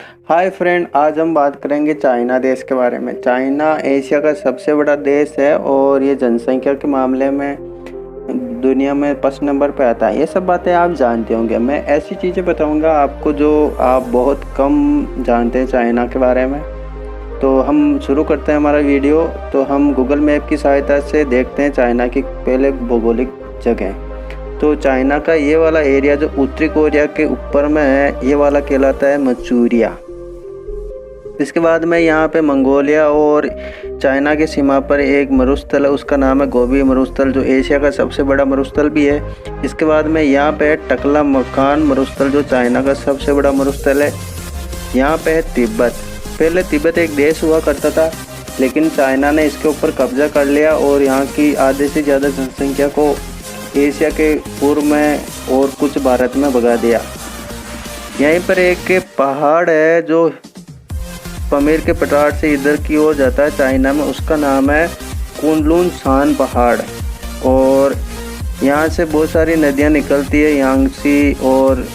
Hi friend, आज हम बात करेंगे चाइना देश के बारे में। चाइना एशिया का सबसे बड़ा देश है और ये जनसंख्या के मामले में दुनिया में फर्स्ट नंबर पे आता है। ये सब बातें आप जानते होंगे। मैं ऐसी चीज़ें बताऊंगा आपको जो आप बहुत कम जानते हैं चाइना के बारे में। तो हम शुरू करते हैं हमारा वीडियो। तो हम गूगल मैप की सहायता से देखते हैं चाइना की पहले भौगोलिक जगह। तो चाइना का ये वाला एरिया जो उत्तरी कोरिया के ऊपर में है, ये वाला कहलाता है मंचूरिया। इसके बाद में यहाँ पे मंगोलिया और चाइना की सीमा पर एक मरुस्थल है, उसका नाम है गोबी मरुस्थल, जो एशिया का सबसे बड़ा मरुस्थल भी है। इसके बाद में यहाँ पे है टकला मकान मरुस्थल, जो चाइना का सबसे बड़ा मरुस्थल है। यहाँ पे है तिब्बत। पहले तिब्बत एक देश हुआ करता था, लेकिन चाइना ने इसके ऊपर कब्जा कर लिया और यहाँ की आधे से ज़्यादा जनसंख्या को एशिया के पूर्व में और कुछ भारत में भगा दिया। यहीं पर एक पहाड़ है जो पमीर के पठार से इधर की ओर जाता है चाइना में, उसका नाम है कुनलुन शान पहाड़। और यहाँ से बहुत सारी नदियाँ निकलती है, यांगसी और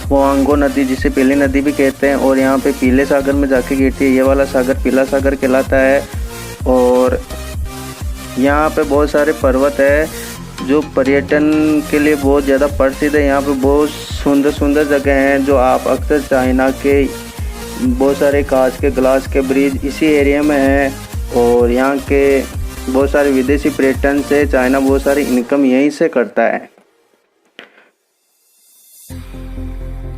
हुआंगो नदी, जिसे पीली नदी भी कहते हैं, और यहाँ पे पीले सागर में जाके गिरती है। ये वाला सागर पीला सागर कहलाता है। और यहाँ पे बहुत सारे पर्वत है जो पर्यटन के लिए बहुत ज़्यादा प्रसिद्ध है। यहाँ पे बहुत सुंदर सुंदर जगह हैं जो आप अक्सर चाइना के बहुत सारे कांच के ग्लास के ब्रिज इसी एरिया में हैं। और यहाँ के बहुत सारे विदेशी पर्यटन से चाइना बहुत सारी इनकम यहीं से करता है।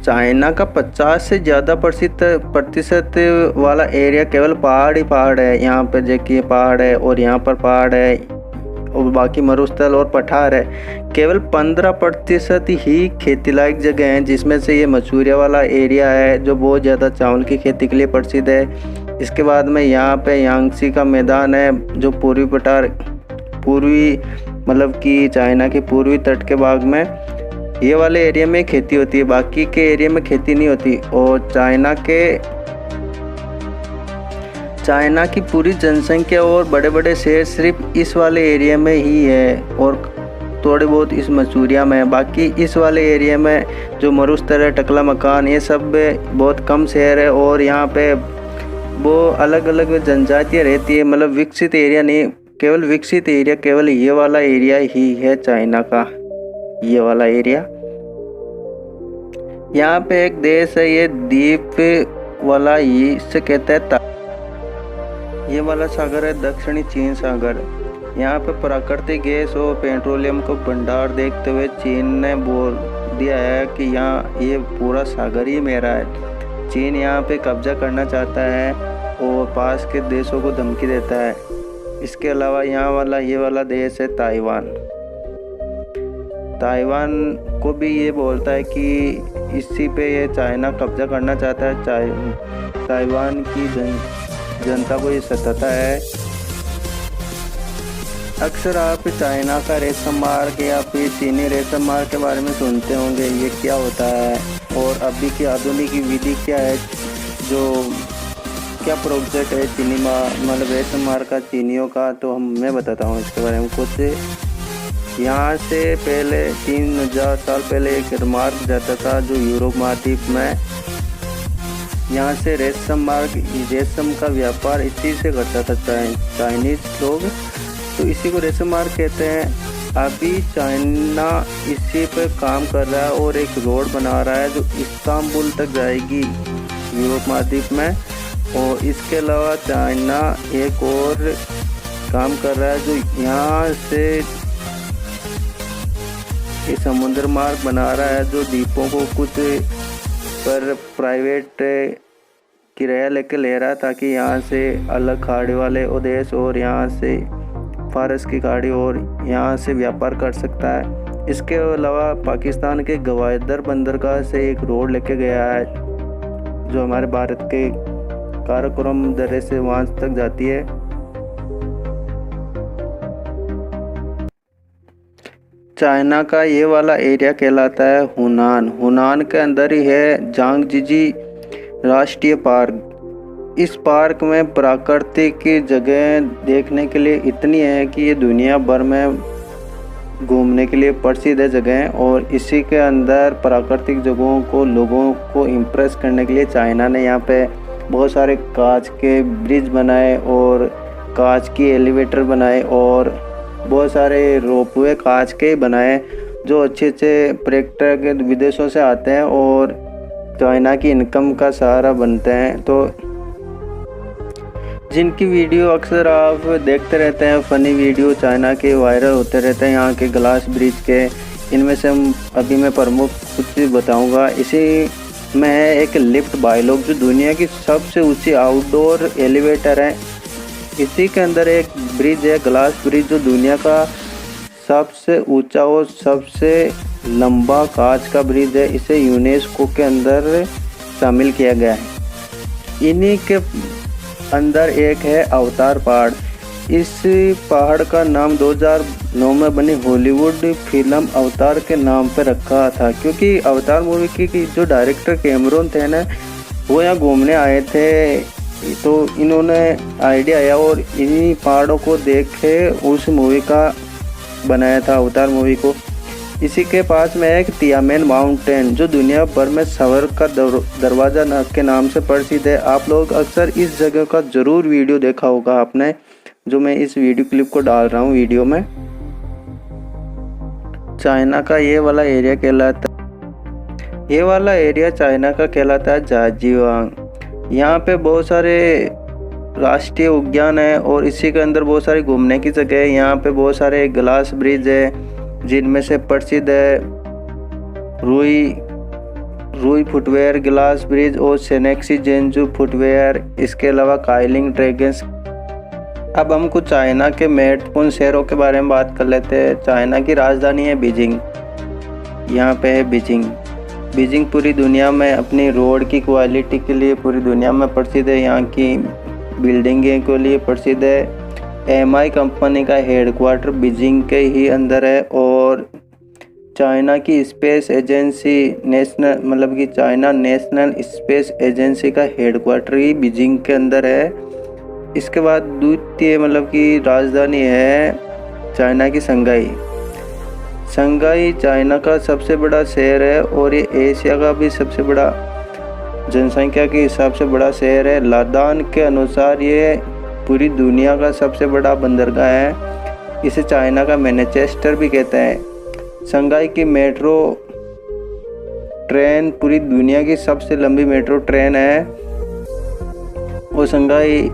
चाइना का 50 से ज़्यादा प्रतिशत वाला एरिया केवल पहाड़ ही पहाड़ है। यहाँ पर देखिए पहाड़ है और यहाँ पर पहाड़ है और बाकी मरुस्थल और पठार है। केवल 15% ही खेती लायक जगह हैं, जिसमें से ये मंचूरिया वाला एरिया है जो बहुत ज़्यादा चावल की खेती के लिए प्रसिद्ध है। इसके बाद में यहाँ पे यांगसी का मैदान है जो पूर्वी मतलब कि चाइना के पूर्वी तट के भाग में ये वाले एरिया में खेती होती है, बाकी के एरिया में खेती नहीं होती। और चाइना की पूरी जनसंख्या और बड़े बड़े शहर सिर्फ इस वाले एरिया में ही है और थोड़े बहुत इस मंचूरिया में है। बाकी इस वाले एरिया में जो मरुस्थल है, टकला मकान, ये सब बहुत कम शहर है और यहाँ पे वो अलग अलग जनजातियाँ रहती है। मतलब विकसित एरिया नहीं, केवल विकसित एरिया केवल ये वाला एरिया ही है चाइना का, ये वाला एरिया। यहाँ पे एक देश है, ये द्वीप वाला, इससे कहते हैं ये वाला सागर है दक्षिणी चीन सागर। यहाँ पे प्राकृतिक गैस और पेट्रोलियम को भंडार देखते हुए चीन ने बोल दिया है कि यहाँ ये पूरा सागर ही मेरा है। चीन यहाँ पे कब्जा करना चाहता है और पास के देशों को धमकी देता है। इसके अलावा यहाँ वाला ये वाला देश है ताइवान। ताइवान को भी ये बोलता है कि इसी पे ये चाइना कब्जा करना चाहता है। ताइवान की जनता को ये सताता है। अक्सर आप चाइना का रेशम मार्ग या फिर चीनी रेशम मार्ग के बारे में सुनते होंगे, ये क्या होता है और अभी की आधुनिक विधि क्या है, जो क्या प्रोजेक्ट है चीनी मतलब रेशम मार्ग का चीनियों का। तो मैं बताता हूँ इसके बारे में कुछ। यहाँ से पहले 3000 साल पहले एक मार्ग जाता था जो यूरोप महाद्वीप में, यहाँ से रेशम का व्यापार इसी से करता था चाइनीज लोग, तो इसी को रेशम मार्ग कहते हैं। अभी चाइना इसी पे काम कर रहा है और एक रोड बना रहा है जो इस्तांबुल तक जाएगी यूरोप महाद्वीप में। और इसके अलावा चाइना एक और काम कर रहा है जो यहाँ से ये समुद्र मार्ग बना रहा है, जो द्वीपों को कुछ पर प्राइवेट किराया लेके ले रहा है ताकि यहाँ से अलग खाड़ी वाले देश और यहाँ से फारस की खाड़ी और यहाँ से व्यापार कर सकता है। इसके अलावा पाकिस्तान के गवादर बंदरगाह से एक रोड लेके गया है जो हमारे भारत के काराकोरम दर्रे से वहाँ तक जाती है। चाइना का ये वाला एरिया कहलाता है हुनान। हुनान के अंदर ही है जांगजीजी राष्ट्रीय पार्क। इस पार्क में प्राकृतिक की जगह देखने के लिए इतनी है कि ये दुनिया भर में घूमने के लिए प्रसिद्ध जगह है और इसी के अंदर प्राकृतिक जगहों को लोगों को इम्प्रेस करने के लिए चाइना ने यहाँ पे बहुत सारे कांच के ब्रिज बनाए और कांच की एलिवेटर बनाए और बहुत सारे रोपवे कांच के बनाए जो अच्छे अच्छे पर्यटक विदेशों से आते हैं और चाइना की इनकम का सहारा बनते हैं। तो जिनकी वीडियो अक्सर आप देखते रहते हैं, फ़नी वीडियो चाइना के वायरल होते रहते हैं यहाँ के ग्लास ब्रिज के, इनमें से अभी मैं प्रमुख कुछ बताऊंगा। इसी में है एक लिफ्ट बायलॉग जो दुनिया की सबसे ऊंची आउटडोर एलिवेटर है। इसी के अंदर एक ब्रिज है, ग्लास ब्रिज, जो दुनिया का सबसे ऊंचा और सबसे लंबा कांच का ब्रिज है। इसे यूनेस्को के अंदर शामिल किया गया है। इन्हीं के अंदर एक है अवतार पहाड़। इस पहाड़ का नाम 2009 में बनी हॉलीवुड फिल्म अवतार के नाम पर रखा था, क्योंकि अवतार मूवी की जो डायरेक्टर कैमरून थे ना, वो यहाँ घूमने आए थे, तो इन्होंने आइडिया आया और इन्हीं पहाड़ों को देख के उस मूवी का बनाया था, अवतार मूवी को। इसी के पास में एक तियानमेन माउंटेन जो दुनिया भर में सवर का दरवाज़ा के नाम से प्रसिद्ध है। आप लोग अक्सर इस जगह का ज़रूर वीडियो देखा होगा आपने, जो मैं इस वीडियो क्लिप को डाल रहा हूँ वीडियो में। चाइना का ये वाला एरिया चाइना का कहलाता है जाजियांग। यहाँ पे बहुत सारे राष्ट्रीय उद्यान है और इसी के अंदर बहुत सारी घूमने की जगह है। यहाँ पे बहुत सारे ग्लास ब्रिज है जिनमें से प्रसिद्ध है रुई फुटवेयर ग्लास ब्रिज और सेनेक्सी जेंजू फुटवेयर, इसके अलावा काइलिंग ड्रैगन्स। अब हम कुछ चाइना के महत्वपूर्ण शहरों के बारे में बात कर लेते हैं। चाइना की राजधानी है बीजिंग। यहाँ पे है बीजिंग पूरी दुनिया में अपनी रोड की क्वालिटी के लिए पूरी दुनिया में प्रसिद्ध है। यहाँ की बिल्डिंगों के लिए प्रसिद्ध है। एमआई कंपनी का हेडक्वार्टर बीजिंग के ही अंदर है और चाइना की space agency China national space agency का हेडक्वार्टर ही बीजिंग के अंदर है। इसके बाद द्वितीय राजधानी है चाइना की शंघाई चाइना का सबसे बड़ा शहर है और ये एशिया का भी सबसे बड़ा जनसंख्या के हिसाब से बड़ा शहर है। लादान के अनुसार ये पूरी दुनिया का सबसे बड़ा बंदरगाह है। इसे चाइना का मैनचेस्टर भी कहते हैं। शंघाई की मेट्रो ट्रेन पूरी दुनिया की सबसे लंबी मेट्रो ट्रेन है और शंघाई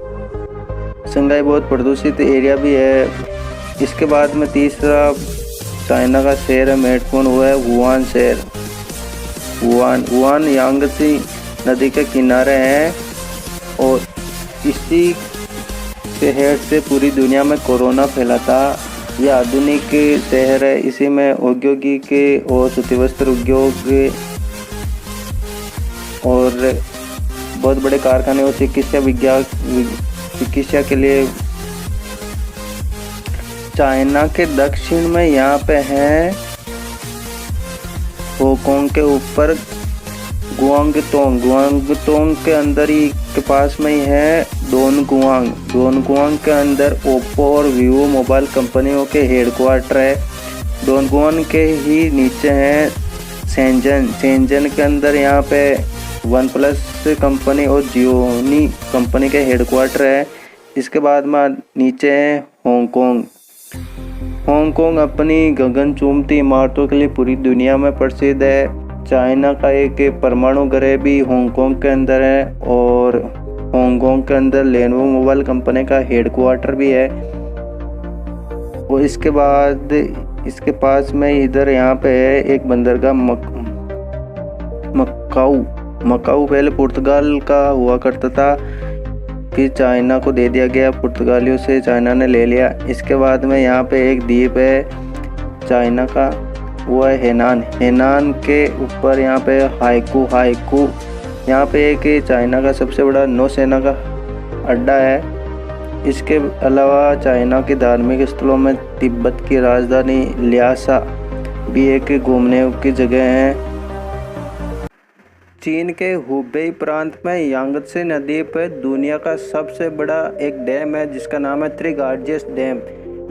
बहुत प्रदूषित एरिया भी है। इसके बाद में तीसरा चाइना का शहर है महत्वपूर्ण, हुआ है वुहान शहर। वुहान यांगत्से नदी के किनारे हैं और इसी शहर से पूरी दुनिया में कोरोना फैला था। यह आधुनिक शहर है। इसी में औद्योगिक और सूती वस्त्र उद्योग और बहुत बड़े कारखाने और चिकित्सा के लिए। चाइना के दक्षिण में यहाँ पे है होंगकोंग के ऊपर गुआंगतोंग के अंदर ही के पास में ही है डोनगुआंग के अंदर ओप्पो और वीवो मोबाइल कंपनियों के हेडक्वार्टर है। डोनगुआंग के ही नीचे हैं शेंजन के अंदर यहाँ पे वन प्लस कंपनी और जियोनी कंपनी के हेडक्वार्टर है। इसके बाद में नीचे है हांगकांग अपनी गगनचुंबी इमारतों के लिए पूरी दुनिया में प्रसिद्ध है। चाइना का एक परमाणु गृह भी हांगकांग के अंदर है और हांगकांग के अंदर लेनोवो मोबाइल कंपनी का हेडक्वार्टर भी है। और इसके बाद इसके पास में इधर यहाँ पे है एक बंदरगाह मकाऊ पहले पुर्तगाल का हुआ करता था, फिर चाइना को दे दिया गया, पुर्तगालियों से चाइना ने ले लिया। इसके बाद में यहाँ पे एक द्वीप है चाइना का, वो है हेनान के ऊपर यहाँ पे हाइकू यहाँ पे एक चाइना का सबसे बड़ा नौसेना का अड्डा है। इसके अलावा चाइना के धार्मिक स्थलों में तिब्बत की राजधानी ल्हासा भी एक घूमने की जगह है। चीन के हुबेई प्रांत में यांगत्से नदी पर दुनिया का सबसे बड़ा एक डैम है जिसका नाम है 3 गॉर्जियस डैम।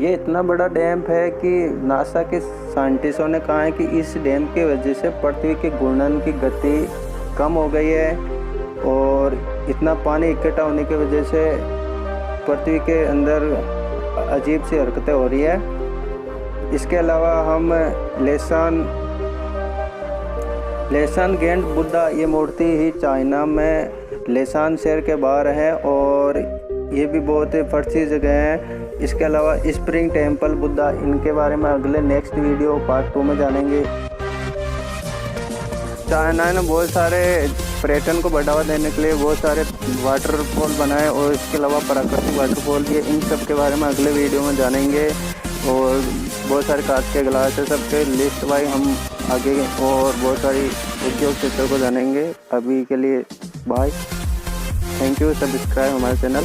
ये इतना बड़ा डैम है कि नासा के साइंटिस्टों ने कहा है कि इस डैम की वजह से पृथ्वी के घूर्णन की गति कम हो गई है और इतना पानी इकट्ठा होने की वजह से पृथ्वी के अंदर अजीब सी हरकतें हो रही है। इसके अलावा हम लेसान गेंट बुद्धा ये मूर्ति ही चाइना में लेसान शहर के बाहर है और ये भी बहुत ही प्रसिद्ध जगह है। इसके अलावा स्प्रिंग टेम्पल बुद्धा, इनके बारे में अगले नेक्स्ट वीडियो पार्ट 2 में जानेंगे। चाइना ने बहुत सारे पर्यटन को बढ़ावा देने के लिए बहुत सारे वाटरफॉल बनाए और इसके अलावा प्राकृतिक वाटरफॉल ये इन सब के बारे में अगले वीडियो में जानेंगे। और बहुत सारे कांच के गिलास है, सबके लिस्ट वाइज हम आगे और बहुत सारी उद्योग क्षेत्र को जानेंगे। अभी के लिए बाय, थैंक यू, सब्सक्राइब हमारे चैनल।